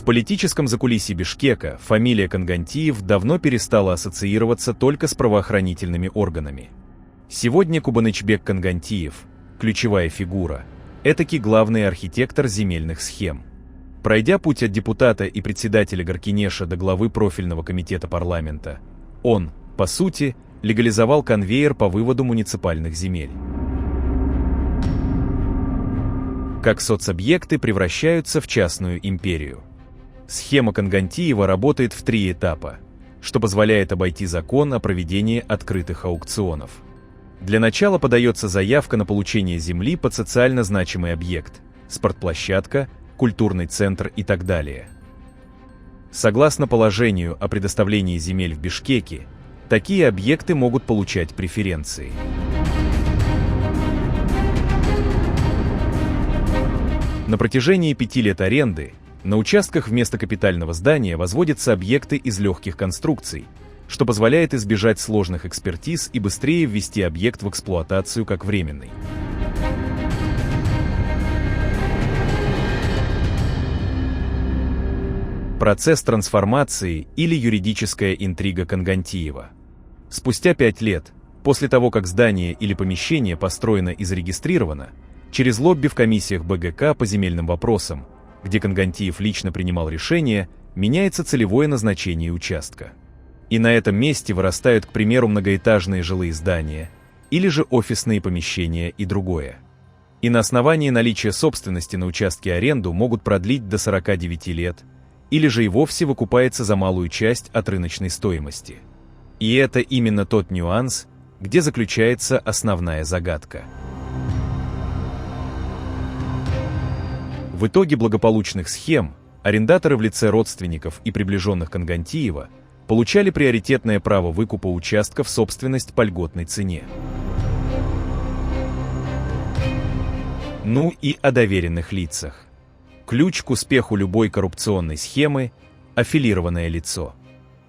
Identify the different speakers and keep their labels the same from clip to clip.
Speaker 1: В политическом закулисье Бишкека фамилия Конгантиев давно перестала ассоциироваться только с правоохранительными органами. Сегодня Кубанычбек Конгантиев – ключевая фигура, этакий главный архитектор земельных схем. Пройдя путь от депутата и председателя Горкинеша до главы профильного комитета парламента, он, по сути, легализовал конвейер по выводу муниципальных земель. Как соцобъекты превращаются в частную империю. Схема Конгантиева работает в 3 этапа, что позволяет обойти закон о проведении открытых аукционов. Для начала подается заявка на получение земли под социально значимый объект – спортплощадка, культурный центр и так далее. Согласно положению о предоставлении земель в Бишкеке, такие объекты могут получать преференции. На протяжении 5 лет аренды на участках вместо капитального здания возводятся объекты из легких конструкций, что позволяет избежать сложных экспертиз и быстрее ввести объект в эксплуатацию как временный. Процесс трансформации или юридическая интрига Конгантиева. Спустя 5 лет, после того, как здание или помещение построено и зарегистрировано, через лобби в комиссиях БГК по земельным вопросам, где Конгантиев лично принимал решения, меняется целевое назначение участка. И на этом месте вырастают, к примеру, многоэтажные жилые здания, или же офисные помещения и другое. И на основании наличия собственности на участке аренду могут продлить до 49 лет, или же и вовсе выкупается за малую часть от рыночной стоимости. И это именно тот нюанс, где заключается основная загадка. В итоге благополучных схем арендаторы в лице родственников и приближенных Конгантиева получали приоритетное право выкупа участка в собственность по льготной цене. Ну и о доверенных лицах. Ключ к успеху любой коррупционной схемы – аффилированное лицо.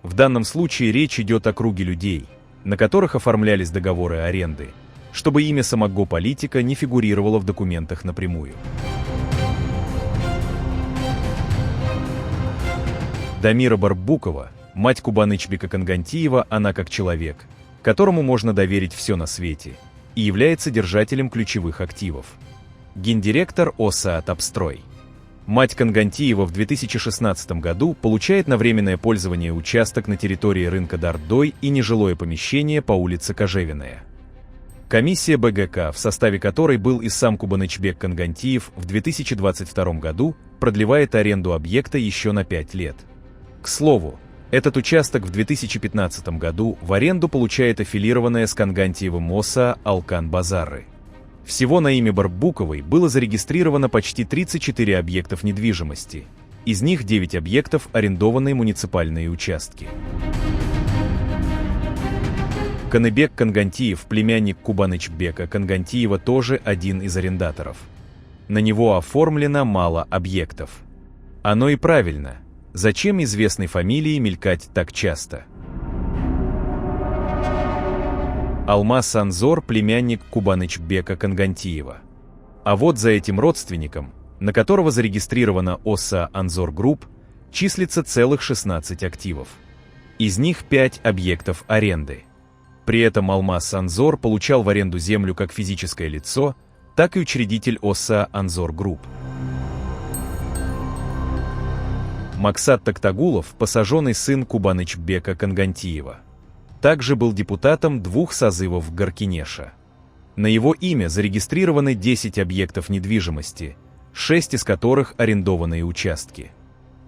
Speaker 1: В данном случае речь идет о круге людей, на которых оформлялись договоры аренды, чтобы имя самого политика не фигурировало в документах напрямую. Дамира Барбукова, мать Кубанычбека Конгантиева, она как человек, которому можно доверить все на свете, и является держателем ключевых активов. Гендиректор ОСА «Атапстрой». Мать Конгантиева в 2016 году получает на временное пользование участок на территории рынка Дардой и нежилое помещение по улице Кожевенная. Комиссия БГК, в составе которой был и сам Кубанычбек Конгантиев, в 2022 году продлевает аренду объекта еще на 5 лет. К слову, этот участок в 2015 году в аренду получает аффилированная с Конгантиевым ОСА «Алкан Базары». Всего на имя Барбуковой было зарегистрировано почти 34 объектов недвижимости, из них 9 объектов арендованные муниципальные участки. Каныбек Конгантиев, племянник Кубанычбека Конгантиева, тоже один из арендаторов. На него оформлено мало объектов. Оно и правильно. Зачем известной фамилии мелькать так часто? Алмаз Анзор, племянник Кубанычбека Конгантиева. А вот за этим родственником, на которого зарегистрирована ОСА «Анзор Групп», числится целых 16 активов. Из них 5 объектов аренды. При этом Алмаз Анзор получал в аренду землю как физическое лицо, так и учредитель ОСА «Анзор Групп». Максат Токтагулов, посаженный сын Кубанычбека Конгантиева. Также был депутатом 2 созывов Горкинеша. На его имя зарегистрированы 10 объектов недвижимости, 6 из которых арендованные участки.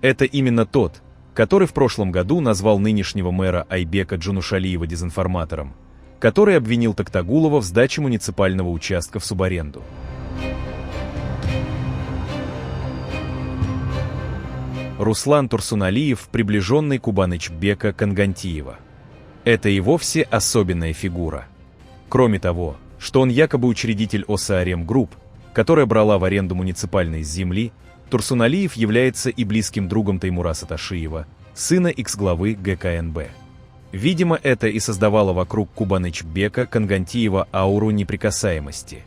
Speaker 1: Это именно тот, который в прошлом году назвал нынешнего мэра Айбека Джунушалиева дезинформатором, который обвинил Токтагулова в сдаче муниципального участка в субаренду. Руслан Турсуналиев, приближенный Кубанычбека Конгантиева. Это и вовсе особенная фигура. Кроме того, что он якобы учредитель ОСА «Ремгрупп», которая брала в аренду муниципальной земли, Турсуналиев является и близким другом Теймура Саташиева, сына экс-главы ГКНБ. Видимо, это и создавало вокруг Кубанычбека Конгантиева ауру неприкасаемости.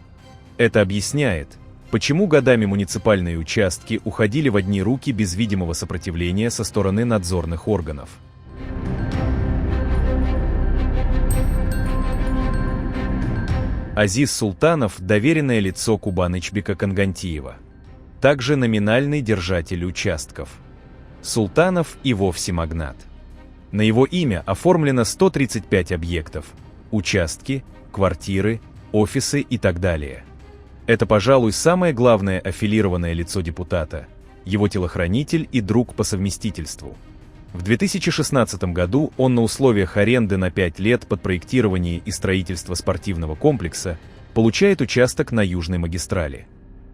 Speaker 1: Это объясняет, Почему годами муниципальные участки уходили в одни руки без видимого сопротивления со стороны надзорных органов? Азиз Султанов – доверенное лицо Кубанычбека Конгантиева. Также номинальный держатель участков. Султанов и вовсе магнат. На его имя оформлено 135 объектов, участки, квартиры, офисы и так далее. Это, пожалуй, самое главное аффилированное лицо депутата, его телохранитель и друг по совместительству. В 2016 году он на условиях аренды на 5 лет под проектирование и строительство спортивного комплекса получает участок на Южной магистрали.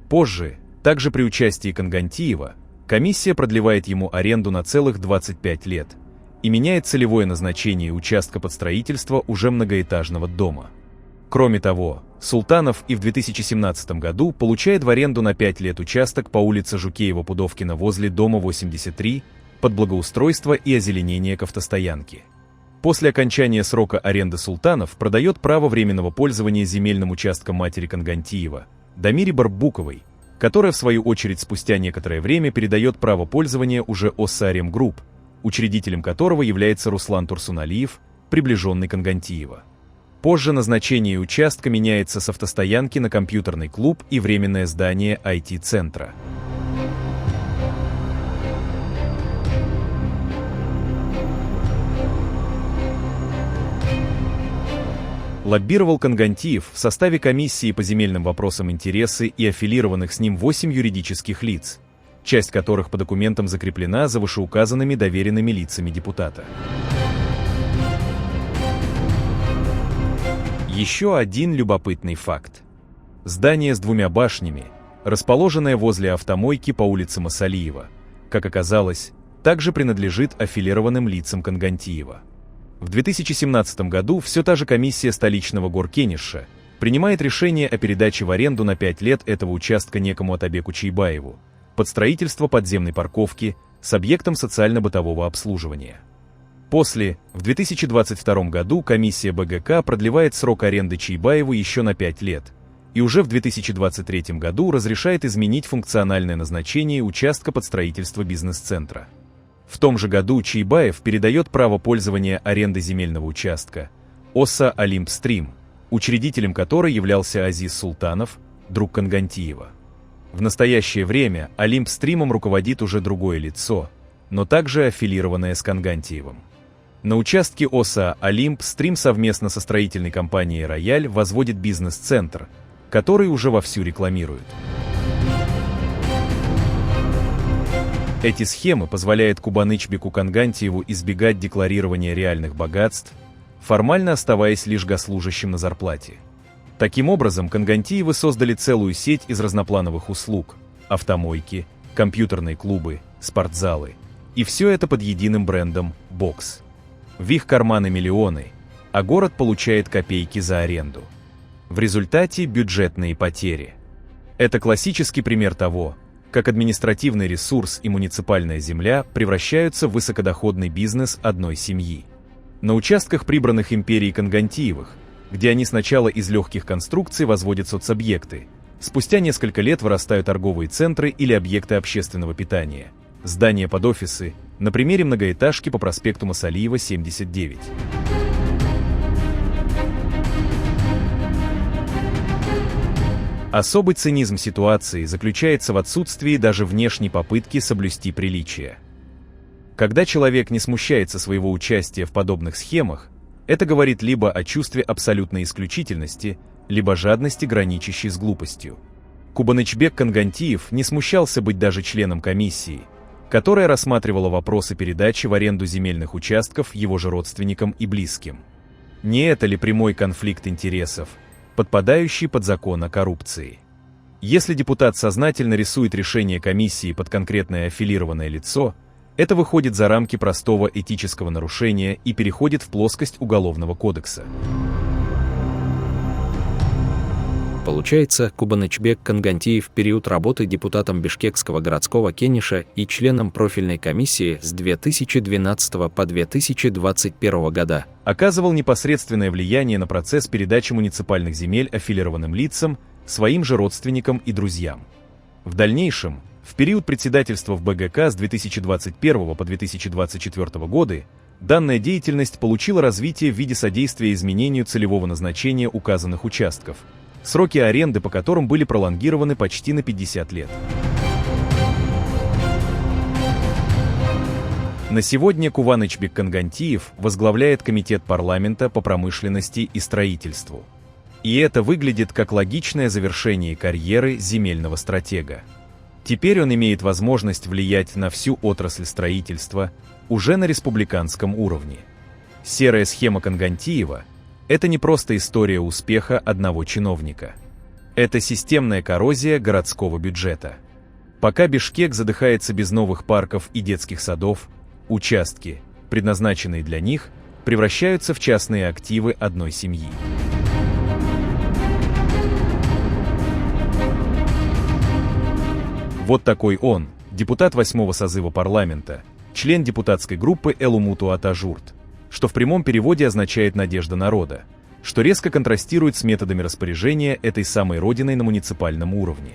Speaker 1: Позже, также при участии Конгантиева, комиссия продлевает ему аренду на целых 25 лет и меняет целевое назначение участка под строительство уже многоэтажного дома. Кроме того, Султанов и в 2017 году получает в аренду на 5 лет участок по улице Жукеева-Пудовкина возле дома 83 под благоустройство и озеленение к автостоянке. После окончания срока аренды Султанов продает право временного пользования земельным участком матери Конгантиева, Дамире Барбуковой, которая в свою очередь спустя некоторое время передает право пользования уже ОСА «Ремгрупп», учредителем которого является Руслан Турсуналиев, приближенный Конгантиева. Позже назначение участка меняется с автостоянки на компьютерный клуб и временное здание IT-центра. Лоббировал Конгантиев в составе комиссии по земельным вопросам интересы и аффилированных с ним 8 юридических лиц, часть которых по документам закреплена за вышеуказанными доверенными лицами депутата. Еще один любопытный факт. Здание с 2 башнями, расположенное возле автомойки по улице Масалиева, как оказалось, также принадлежит аффилированным лицам Конгантиева. В 2017 году все та же комиссия столичного горкениша принимает решение о передаче в аренду на 5 лет этого участка некому Атабеку Чейбаеву под строительство подземной парковки с объектом социально-бытового обслуживания. После, в 2022 году комиссия БГК продлевает срок аренды Чейбаеву еще на 5 лет и уже в 2023 году разрешает изменить функциональное назначение участка под строительство бизнес-центра. В том же году Чейбаев передает право пользования аренды земельного участка ОСА «Олимпстрим», учредителем которой являлся Азиз Султанов, друг Конгантиева. В настоящее время «Олимпстримом» руководит уже другое лицо, но также аффилированное с Конгантиевым. На участке ОСА «Олимпстрим» совместно со строительной компанией «Рояль» возводит бизнес-центр, который уже вовсю рекламирует. Эти схемы позволяют Кубанычбеку Конгантиеву избегать декларирования реальных богатств, формально оставаясь лишь госслужащим на зарплате. Таким образом, Конгантиевы создали целую сеть из разноплановых услуг – автомойки, компьютерные клубы, спортзалы. И все это под единым брендом «Бокс». В их карманы миллионы, а город получает копейки за аренду. В результате бюджетные потери. Это классический пример того, как административный ресурс и муниципальная земля превращаются в высокодоходный бизнес одной семьи. На участках, прибранных империей Конгантиевых, где они сначала из легких конструкций возводят соцобъекты, спустя несколько лет вырастают торговые центры или объекты общественного питания, здания под офисы, на примере многоэтажки по проспекту Масалиева, 79. Особый цинизм ситуации заключается в отсутствии даже внешней попытки соблюсти приличие. Когда человек не смущается своего участия в подобных схемах, это говорит либо о чувстве абсолютной исключительности, либо жадности, граничащей с глупостью. Кубанычбек Конгантиев не смущался быть даже членом комиссии, которая рассматривала вопросы передачи в аренду земельных участков его же родственникам и близким. Не это ли прямой конфликт интересов, подпадающий под закон о коррупции? Если депутат сознательно рисует решение комиссии под конкретное аффилированное лицо, это выходит за рамки простого этического нарушения и переходит в плоскость Уголовного кодекса.
Speaker 2: Получается, Кубанычбек Конгантиев в период работы депутатом Бишкекского городского кениша и членом профильной комиссии с 2012 по 2021 года
Speaker 1: оказывал непосредственное влияние на процесс передачи муниципальных земель аффилированным лицам, своим же родственникам и друзьям. В дальнейшем, в период председательства в БГК с 2021 по 2024 годы, данная деятельность получила развитие в виде содействия изменению целевого назначения указанных участков, сроки аренды по которым были пролонгированы почти на 50 лет. На сегодня Кубанычбек Конгантиев возглавляет Комитет парламента по промышленности и строительству. И это выглядит как логичное завершение карьеры земельного стратега. Теперь он имеет возможность влиять на всю отрасль строительства уже на республиканском уровне. Серая схема Конгантиева – это не просто история успеха одного чиновника. Это системная коррозия городского бюджета. Пока Бишкек задыхается без новых парков и детских садов, участки, предназначенные для них, превращаются в частные активы одной семьи. Вот такой он, депутат 8-го созыва парламента, член депутатской группы Элумуту Атажурт, что в прямом переводе означает «надежда народа», что резко контрастирует с методами распоряжения этой самой родиной на муниципальном уровне.